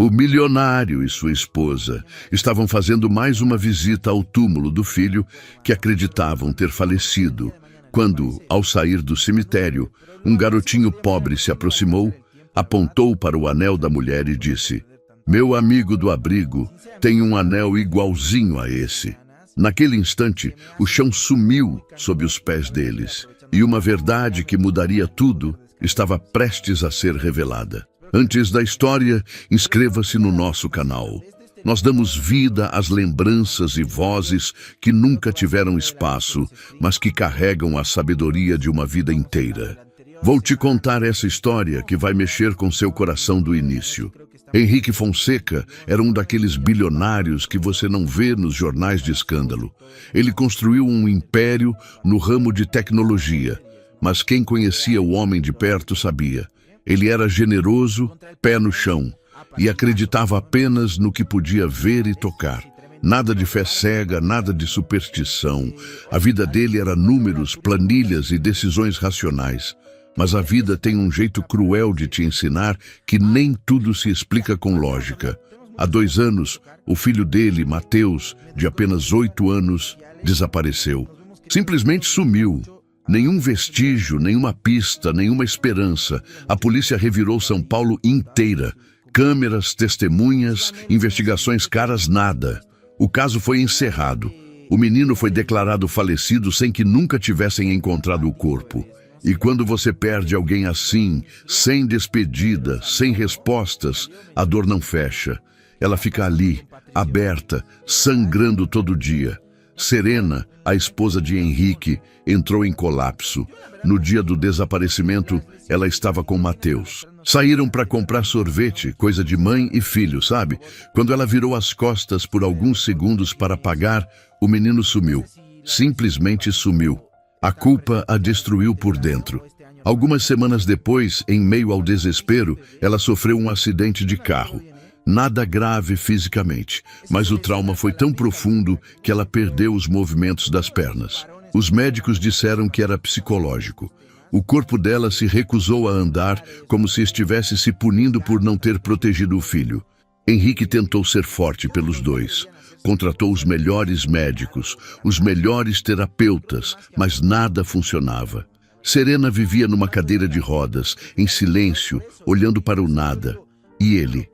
O milionário e sua esposa estavam fazendo mais uma visita ao túmulo do filho que acreditavam ter falecido, quando, ao sair do cemitério, um garotinho pobre se aproximou, apontou para o anel da mulher e disse: "Meu amigo do abrigo tem um anel igualzinho a esse." Naquele instante, o chão sumiu sob os pés deles, e uma verdade que mudaria tudo estava prestes a ser revelada. Antes da história, inscreva-se no nosso canal. Nós damos vida às lembranças e vozes que nunca tiveram espaço, mas que carregam a sabedoria de uma vida inteira. Vou te contar essa história que vai mexer com seu coração do início. Henrique Fonseca era um daqueles bilionários que você não vê nos jornais de escândalo. Ele construiu um império no ramo de tecnologia, mas quem conhecia o homem de perto sabia. Ele era generoso, pé no chão, e acreditava apenas no que podia ver e tocar. Nada de fé cega, nada de superstição. A vida dele era números, planilhas e decisões racionais. Mas a vida tem um jeito cruel de te ensinar que nem tudo se explica com lógica. Há 2 anos, o filho dele, Mateus, de apenas 8 anos, desapareceu. Simplesmente sumiu. Nenhum vestígio, nenhuma pista, nenhuma esperança. A polícia revirou São Paulo inteira. Câmeras, testemunhas, investigações caras, nada. O caso foi encerrado. O menino foi declarado falecido sem que nunca tivessem encontrado o corpo. E quando você perde alguém assim, sem despedida, sem respostas, a dor não fecha. Ela fica ali, aberta, sangrando todo dia. Serena, a esposa de Henrique, entrou em colapso. No dia do desaparecimento, ela estava com Mateus. Saíram para comprar sorvete, coisa de mãe e filho, sabe? Quando ela virou as costas por alguns segundos para pagar, o menino sumiu. Simplesmente sumiu. A culpa a destruiu por dentro. Algumas semanas depois, em meio ao desespero, ela sofreu um acidente de carro. Nada grave fisicamente, mas o trauma foi tão profundo que ela perdeu os movimentos das pernas. Os médicos disseram que era psicológico. O corpo dela se recusou a andar, como se estivesse se punindo por não ter protegido o filho. Henrique tentou ser forte pelos dois. Contratou os melhores médicos, os melhores terapeutas, mas nada funcionava. Serena vivia numa cadeira de rodas, em silêncio, olhando para o nada. E ele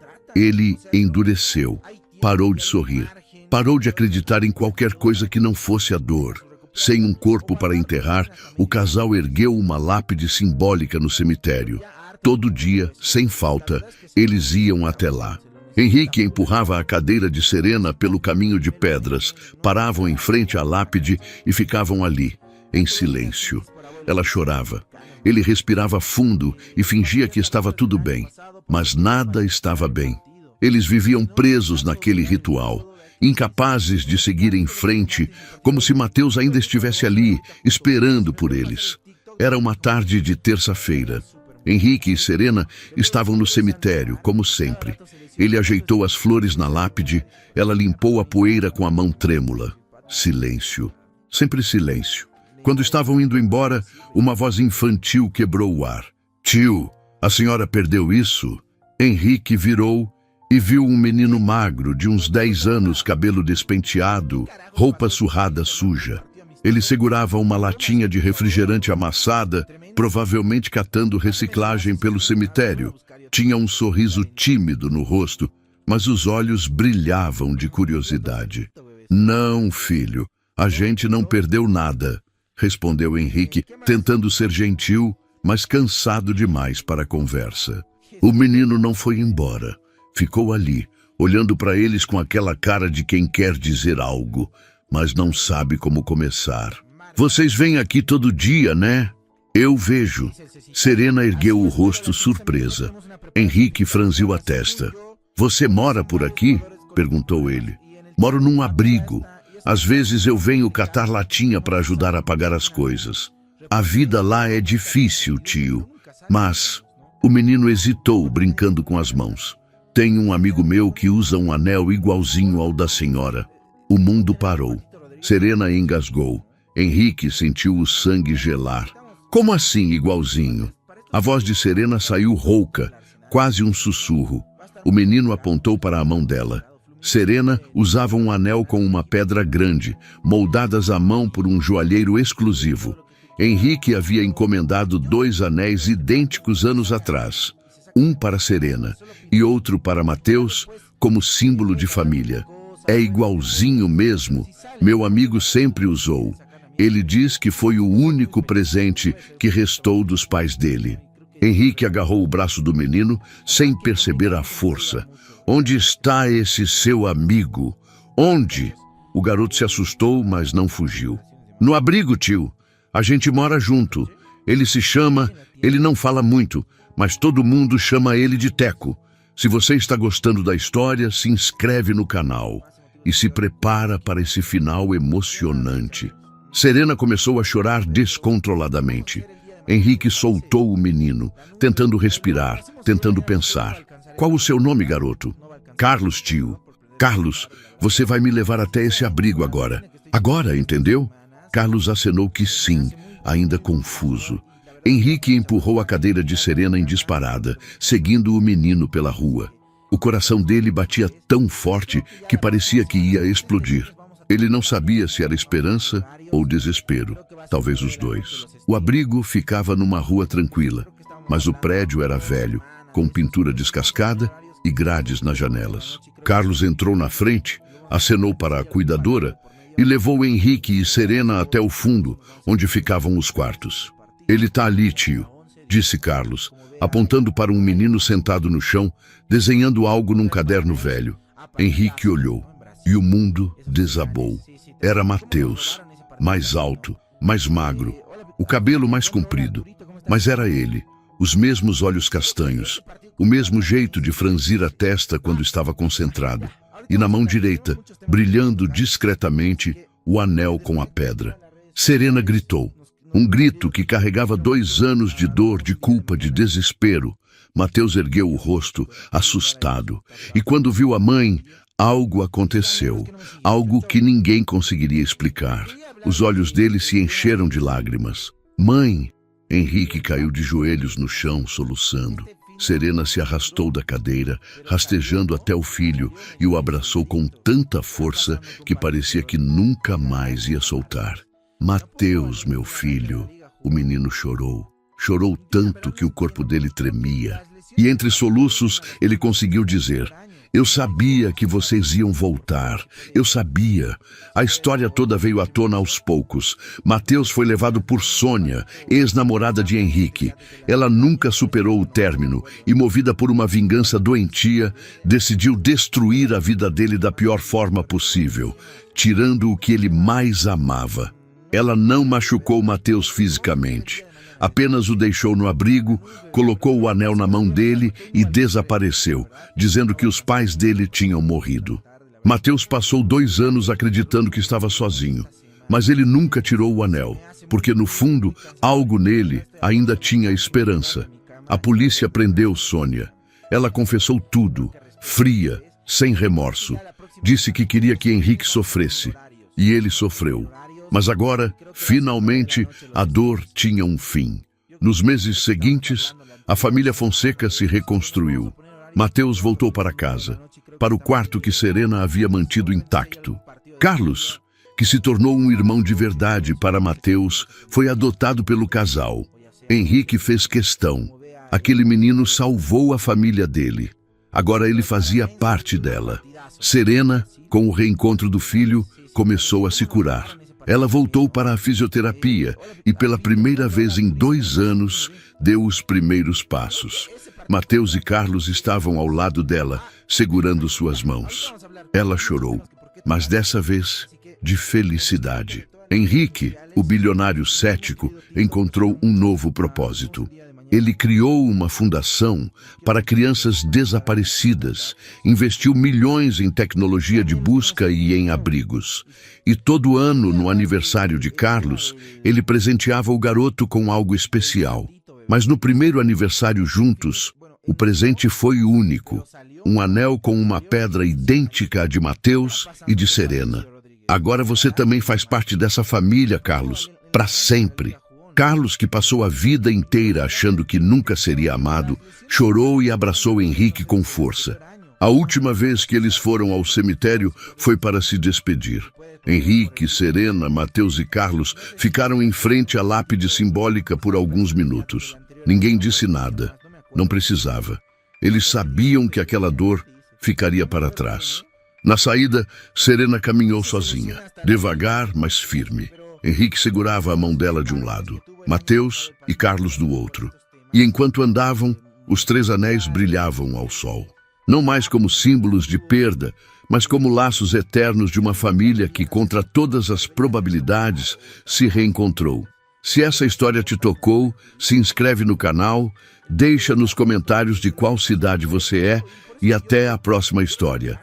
endureceu, parou de sorrir, parou de acreditar em qualquer coisa que não fosse a dor. Sem um corpo para enterrar, o casal ergueu uma lápide simbólica no cemitério. Todo dia, sem falta, eles iam até lá. Henrique empurrava a cadeira de Serena pelo caminho de pedras, paravam em frente à lápide e ficavam ali, em silêncio. Ela chorava. Ele respirava fundo e fingia que estava tudo bem, mas nada estava bem. Eles viviam presos naquele ritual, incapazes de seguir em frente, como se Mateus ainda estivesse ali, esperando por eles. Era uma tarde de terça-feira. Henrique e Serena estavam no cemitério, como sempre. Ele ajeitou as flores na lápide, ela limpou a poeira com a mão trêmula. Silêncio. Sempre silêncio. Quando estavam indo embora, uma voz infantil quebrou o ar. "Tio, a senhora perdeu isso?" Henrique virou e viu um menino magro, de uns 10 anos, cabelo despenteado, roupa surrada suja. Ele segurava uma latinha de refrigerante amassada, provavelmente catando reciclagem pelo cemitério. Tinha um sorriso tímido no rosto, mas os olhos brilhavam de curiosidade. "Não, filho, a gente não perdeu nada", respondeu Henrique, tentando ser gentil, mas cansado demais para a conversa. O menino não foi embora. Ficou ali, olhando para eles com aquela cara de quem quer dizer algo, mas não sabe como começar. "Vocês vêm aqui todo dia, né?" "Eu vejo." Serena ergueu o rosto surpresa. Henrique franziu a testa. "Você mora por aqui?" perguntou ele. "Moro num abrigo. Às vezes eu venho catar latinha para ajudar a pagar as coisas. A vida lá é difícil, tio." Mas o menino hesitou, brincando com as mãos. "Tenho um amigo meu que usa um anel igualzinho ao da senhora." O mundo parou. Serena engasgou. Henrique sentiu o sangue gelar. "Como assim igualzinho?" A voz de Serena saiu rouca, quase um sussurro. O menino apontou para a mão dela. Serena usava um anel com uma pedra grande, moldadas à mão por um joalheiro exclusivo. Henrique havia encomendado 2 anéis idênticos anos atrás. Um para Serena e outro para Mateus, como símbolo de família. É igualzinho mesmo, meu amigo sempre usou. Ele diz que foi o único presente que restou dos pais dele. Henrique agarrou o braço do menino sem perceber a força. Onde está esse seu amigo? Onde? O garoto se assustou, mas não fugiu. No abrigo, tio. A gente mora junto. Ele não fala muito, mas todo mundo chama ele de Teco. Se você está gostando da história, se inscreve no canal e se prepara para esse final emocionante. Serena começou a chorar descontroladamente. Henrique soltou o menino, tentando respirar, tentando pensar. Qual o seu nome, garoto? Carlos, tio. Carlos, você vai me levar até esse abrigo agora. Agora, entendeu? Carlos acenou que sim, ainda confuso. Henrique empurrou a cadeira de Serena em disparada, seguindo o menino pela rua. O coração dele batia tão forte que parecia que ia explodir. Ele não sabia se era esperança ou desespero, talvez os dois. O abrigo ficava numa rua tranquila, mas o prédio era velho, com pintura descascada e grades nas janelas. Carlos entrou na frente, acenou para a cuidadora e levou Henrique e Serena até o fundo, onde ficavam os quartos. Ele está ali, tio, disse Carlos, apontando para um menino sentado no chão, desenhando algo num caderno velho. Henrique olhou e o mundo desabou. Era Mateus, mais alto, mais magro, o cabelo mais comprido, mas era ele, os mesmos olhos castanhos, o mesmo jeito de franzir a testa quando estava concentrado, e na mão direita, brilhando discretamente, o anel com a pedra. Serena gritou. Um grito que carregava 2 anos de dor, de culpa, de desespero. Mateus ergueu o rosto, assustado, e quando viu a mãe, algo aconteceu, algo que ninguém conseguiria explicar. Os olhos dele se encheram de lágrimas. Mãe! Henrique caiu de joelhos no chão, soluçando. Serena se arrastou da cadeira, rastejando até o filho, e o abraçou com tanta força que parecia que nunca mais ia soltar. Mateus, meu filho, o menino chorou. Chorou tanto que o corpo dele tremia. E entre soluços, ele conseguiu dizer: eu sabia que vocês iam voltar. Eu sabia. A história toda veio à tona aos poucos. Mateus foi levado por Sônia, ex-namorada de Henrique. Ela nunca superou o término e, movida por uma vingança doentia, decidiu destruir a vida dele da pior forma possível, tirando o que ele mais amava. Ela não machucou Mateus fisicamente. Apenas o deixou no abrigo, colocou o anel na mão dele e desapareceu, dizendo que os pais dele tinham morrido. Mateus passou 2 anos acreditando que estava sozinho, mas ele nunca tirou o anel, porque no fundo, algo nele ainda tinha esperança. A polícia prendeu Sônia. Ela confessou tudo, fria, sem remorso. Disse que queria que Henrique sofresse, e ele sofreu. Mas agora, finalmente, a dor tinha um fim. Nos meses seguintes, a família Fonseca se reconstruiu. Mateus voltou para casa, para o quarto que Serena havia mantido intacto. Carlos, que se tornou um irmão de verdade para Mateus, foi adotado pelo casal. Henrique fez questão. Aquele menino salvou a família dele. Agora ele fazia parte dela. Serena, com o reencontro do filho, começou a se curar. Ela voltou para a fisioterapia e, pela primeira vez em 2 anos, deu os primeiros passos. Mateus e Carlos estavam ao lado dela, segurando suas mãos. Ela chorou, mas dessa vez, de felicidade. Henrique, o bilionário cético, encontrou um novo propósito. Ele criou uma fundação para crianças desaparecidas, investiu milhões em tecnologia de busca e em abrigos. E todo ano, no aniversário de Carlos, ele presenteava o garoto com algo especial. Mas no primeiro aniversário juntos, o presente foi único. Um anel com uma pedra idêntica à de Mateus e de Serena. Agora você também faz parte dessa família, Carlos, para sempre. Carlos, que passou a vida inteira achando que nunca seria amado, chorou e abraçou Henrique com força. A última vez que eles foram ao cemitério foi para se despedir. Henrique, Serena, Mateus e Carlos ficaram em frente à lápide simbólica por alguns minutos. Ninguém disse nada. Não precisava. Eles sabiam que aquela dor ficaria para trás. Na saída, Serena caminhou sozinha, devagar, mas firme. Henrique segurava a mão dela de um lado, Mateus e Carlos do outro. E enquanto andavam, os 3 anéis brilhavam ao sol. Não mais como símbolos de perda, mas como laços eternos de uma família que, contra todas as probabilidades, se reencontrou. Se essa história te tocou, se inscreve no canal, deixa nos comentários de qual cidade você é e até a próxima história.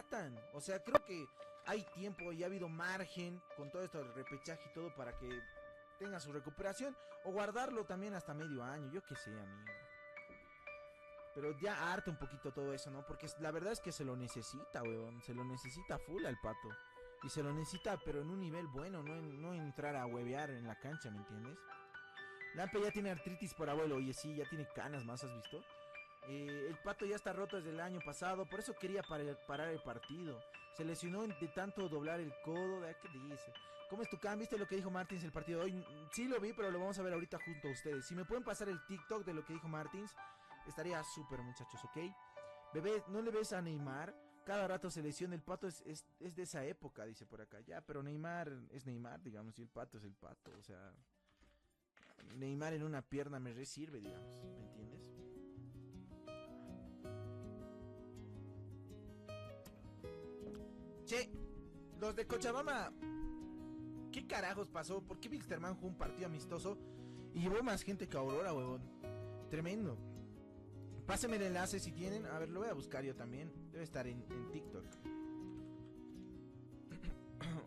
O sea, creo que hay tiempo y ha habido margen con todo esto del repechaje y todo para que tenga su recuperación o guardarlo también hasta medio año, yo qué sé, amigo. Pero ya harta un poquito todo eso, ¿no? Porque la verdad es que se lo necesita, weón. Se lo necesita full al Pato. Y se lo necesita, pero en un nivel bueno, no entrar a huevear en la cancha, ¿me entiendes? Lampe ya tiene artritis por abuelo, oye, sí, ya tiene canas más, ¿has visto? El Pato ya está roto desde el año pasado, por eso quería parar el partido. Se lesionó de tanto doblar el codo, ¿qué dice? ¿Cómo es tu cam? ¿Viste lo que dijo Martins el partido de hoy? Sí lo vi, pero lo vamos a ver ahorita junto a ustedes. Si me pueden pasar el TikTok de lo que dijo Martins, estaría súper, muchachos, ¿ok? Bebé, ¿no le ves a Neymar? Cada rato se lesiona, el Pato es de esa época, dice por acá. Ya, pero Neymar es Neymar, digamos, y el Pato es el Pato, o sea... Neymar en una pierna me resirve, digamos, ¿me entiendes? Che, los de Cochabamba, ¿qué carajos pasó? ¿Por qué Wilstermann jugó un partido amistoso y llevó más gente que Aurora, huevón? Tremendo. Pásenme el enlace si tienen. A ver, lo voy a buscar yo también. Debe estar en TikTok.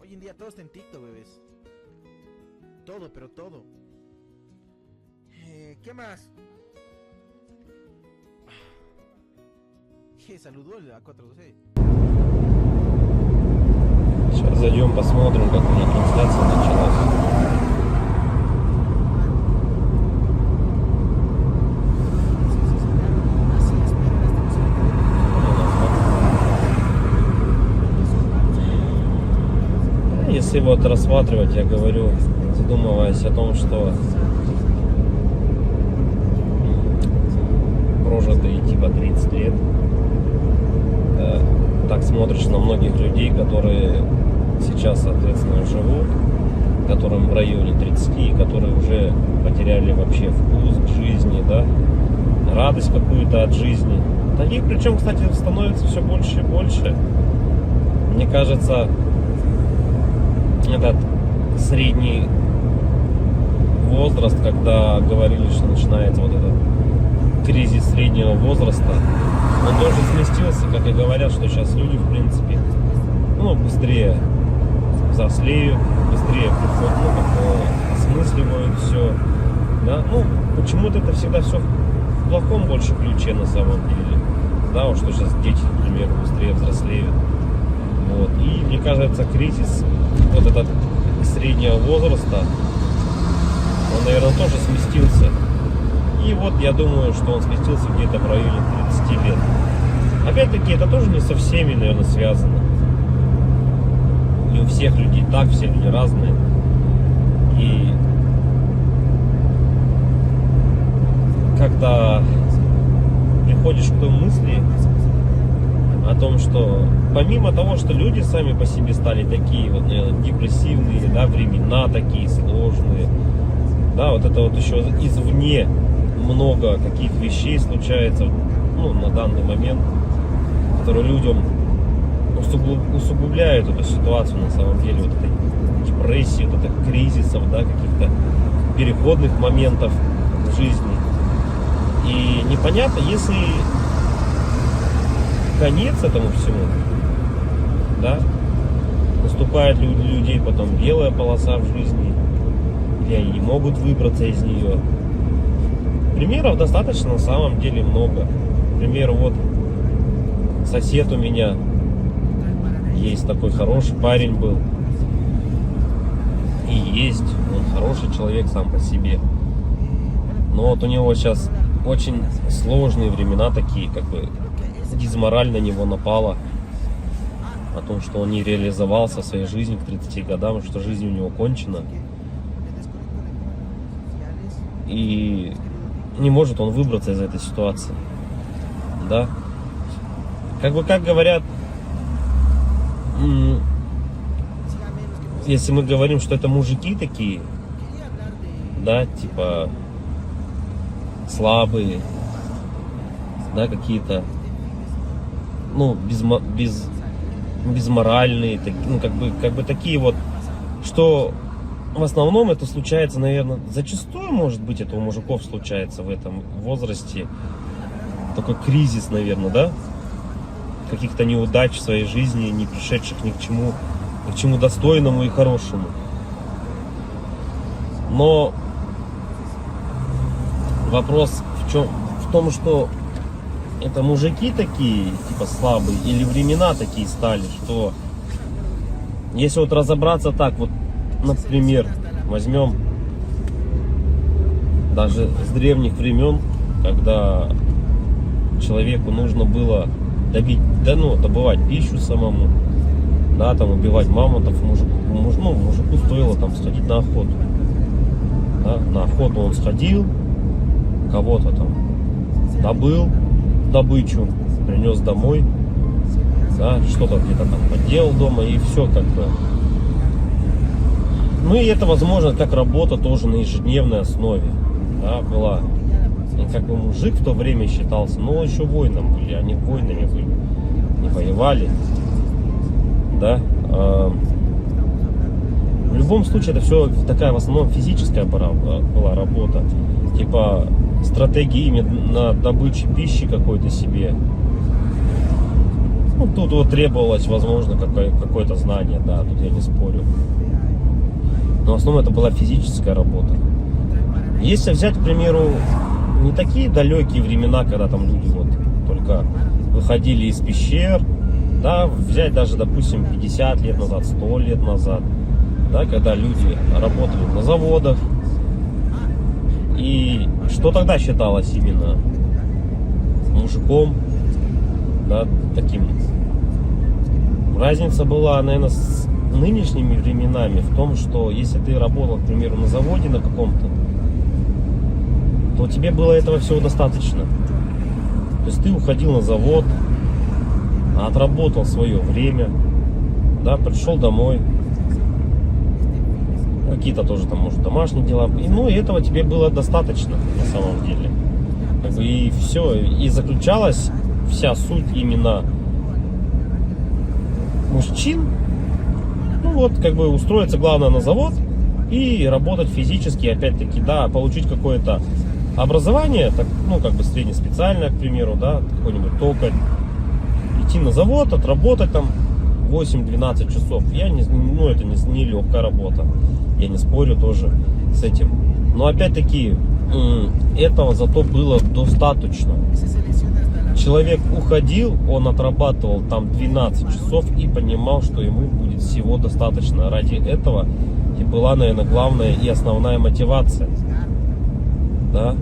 Hoy en día todo está en TikTok, bebés. Todo, pero todo. ¿Qué más? Saludó el A412. Сейчас зайдем, посмотрим, как у них трансляция началась. Если вот рассматривать, я говорю, задумываясь о том, что прожитые типа 30 лет, так смотришь на многих людей, которые сейчас, соответственно, живут, которым в районе 30, которые уже потеряли вообще вкус к жизни, да, радость какую-то от жизни. Таких, причем, кстати, становится все больше и больше. Мне кажется, этот средний возраст, когда говорили, что начинается вот этот кризис среднего возраста, он тоже сместился, как и говорят, что сейчас люди, в принципе, ну, быстрее взрослеют, быстрее осмысливают все, да, ну, почему-то это всегда все в плохом больше ключе на самом деле, да, вот что сейчас дети, например, быстрее взрослеют, вот, и мне кажется, кризис вот этот среднего возраста, он, наверное, тоже сместился. И вот я думаю, что он сместился где-то в районе 30 лет. Опять-таки, это тоже не со всеми, наверное, связано. Не у всех людей так, все люди разные. И когда приходишь к той мысли о том, что помимо того, что люди сами по себе стали такие вот, наверное, депрессивные, да, времена такие сложные, да, вот это вот еще извне много каких вещей случается, ну, на данный момент, которые людям усугубляют эту ситуацию на самом деле, вот этой депрессии, вот этих кризисов, да, каких-то переходных моментов в жизни. И непонятно, если конец этому всему, да, наступает для людей потом белая полоса в жизни, или они не могут выбраться из нее. Примеров достаточно на самом деле много. Например, вот сосед у меня есть такой хороший парень был. И есть, он хороший человек сам по себе. Но вот у него сейчас очень сложные времена такие, как бы дизмораль на него напала. О том, что он не реализовался в своей жизни к 30 годам, что жизнь у него кончена. И не может он выбраться из этой ситуации. Да? Как говорят, если мы говорим, что это мужики такие, да, типа слабые, да, какие-то, ну, безморальные, ну, как бы такие вот, что в основном это случается, наверное, зачастую, может быть, это у мужиков случается в этом возрасте, такой кризис, наверное, да, каких-то неудач в своей жизни, не пришедших ни к чему достойному и хорошему. Но вопрос в том, что это мужики такие, типа слабые, или времена такие стали, что если вот разобраться так, вот, например, возьмем даже с древних времен, когда человеку нужно было добывать пищу самому, да, там убивать мамонтов, мужику стоило там сходить на охоту. Да, на охоту он сходил, кого-то там добыл добычу, принес домой, да, что-то где-то там поделал дома, и все как бы. Ну и это возможно как работа тоже на ежедневной основе, да, была. И как бы мужик в то время считался, но еще воином были, они воинами были, не воевали, да. В любом случае это все такая в основном физическая была работа, типа стратегии именно добычи пищи какой-то себе. Ну, тут вот требовалось, возможно, какое-то знание, да, тут я не спорю. Но в основном это была физическая работа. Если взять, к примеру, не такие далекие времена, когда там люди вот только выходили из пещер, да, взять даже, допустим, 50 лет назад, 100 лет назад, да, когда люди работали на заводах, и что тогда считалось именно мужиком, да, таким. Разница была, наверное, с нынешними временами в том, что если ты работал, к примеру, на заводе на каком-то, то тебе было этого всего достаточно. То есть ты уходил на завод, отработал свое время, да, пришел домой, какие-то тоже там, может, домашние дела, и, ну, и этого тебе было достаточно на самом деле. Как бы, и все, и заключалась вся суть именно мужчин, ну вот, как бы устроиться главное на завод и работать физически, опять-таки, да, получить какое-то образование, так, ну, как бы среднеспециальное, к примеру, да, какой-нибудь токарь, идти на завод, отработать там 8-12 часов. Ну, это не легкая работа, я не спорю тоже с этим. Но опять-таки, этого зато было достаточно. Человек уходил, он отрабатывал там 12 часов и понимал, что ему будет всего достаточно. Ради этого и была, наверное, главная и основная мотивация. Да?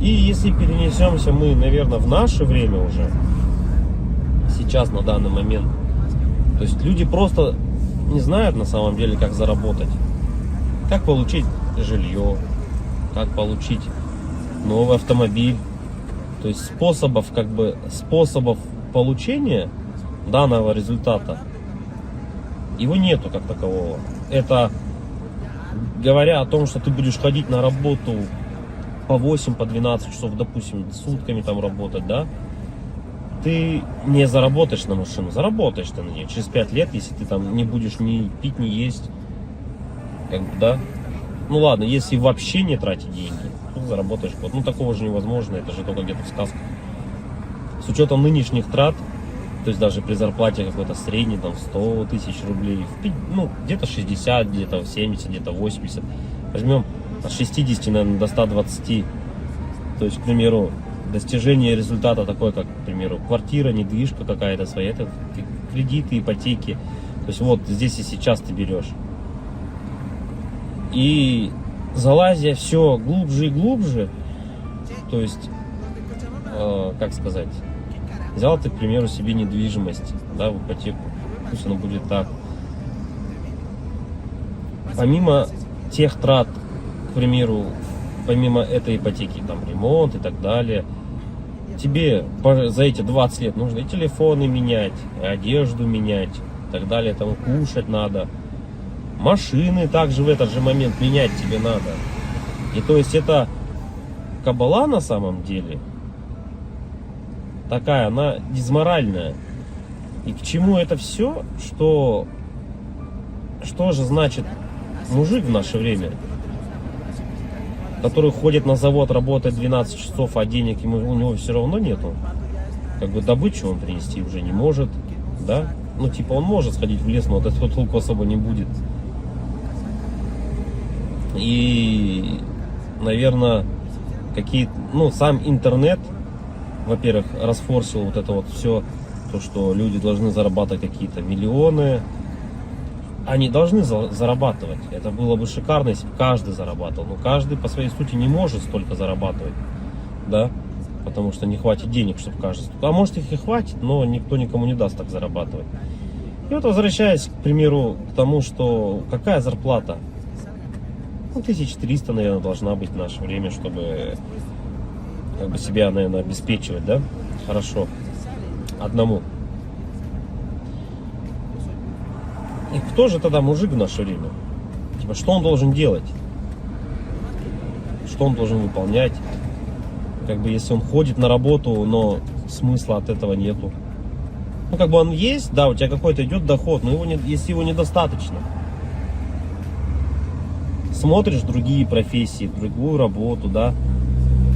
И если перенесемся мы, наверное, в наше время уже, сейчас, на данный момент, то есть люди просто не знают на самом деле, как заработать, как получить жилье, как получить новый автомобиль. То есть способов получения данного результата его нету как такового. Это говоря о том, что ты будешь ходить на работу по 8, по 12 часов, допустим, сутками там работать, да, ты не заработаешь на машину, заработаешь ты на нее через 5 лет, если ты там не будешь ни пить, ни есть, как бы, да. Ну ладно, если вообще не тратить деньги, то заработаешь год. Ну такого же невозможно, это же только где-то в сказках. С учетом нынешних трат, то есть даже при зарплате какой-то средней, там 100 тысяч рублей, ну где-то 60, где-то 70, где-то 80. Возьмем от 60, наверное, до 120. То есть, к примеру, достижение результата такой, как, к примеру, квартира, недвижка какая-то своя, это кредиты, ипотеки. То есть вот здесь и сейчас ты берешь. И залазя все глубже и глубже, то есть, как сказать, Взял ты, к примеру, себе недвижимость, да, в ипотеку. Пусть оно будет так. Помимо тех трат, к примеру, помимо этой ипотеки, там, ремонт и так далее, тебе за эти 20 лет нужно и телефоны менять, и одежду менять, и так далее, там, кушать надо. Машины также в этот же момент менять тебе надо. И то есть это кабала на самом деле такая, она дизморальная. И к чему это все? Что же значит мужик в наше время, который ходит на завод, работает 12 часов, а денег ему, у него все равно нету. Как бы добычу он принести уже не может, да? Ну, типа, он может сходить в лес, но от этого толку особо не будет. И, наверное, сам интернет, во-первых, расфорсил вот это вот все, то, что люди должны зарабатывать какие-то миллионы. Они должны зарабатывать. Это было бы шикарно, если бы каждый зарабатывал. Но каждый по своей сути не может столько зарабатывать, да, потому что не хватит денег, чтобы каждый. А может их и хватит, но никто никому не даст так зарабатывать. И вот возвращаясь, к примеру, к тому, что какая зарплата? 1300, наверное, должна быть в наше время, чтобы как бы себя, наверное, обеспечивать, да? Хорошо. Одному. И кто же тогда мужик в наше время? Типа, что он должен делать? Что он должен выполнять? Как бы, если он ходит на работу, но смысла от этого нету. Ну, как бы он есть, да, у тебя какой-то идет доход, но если его недостаточно. Смотришь другие профессии, другую работу, да,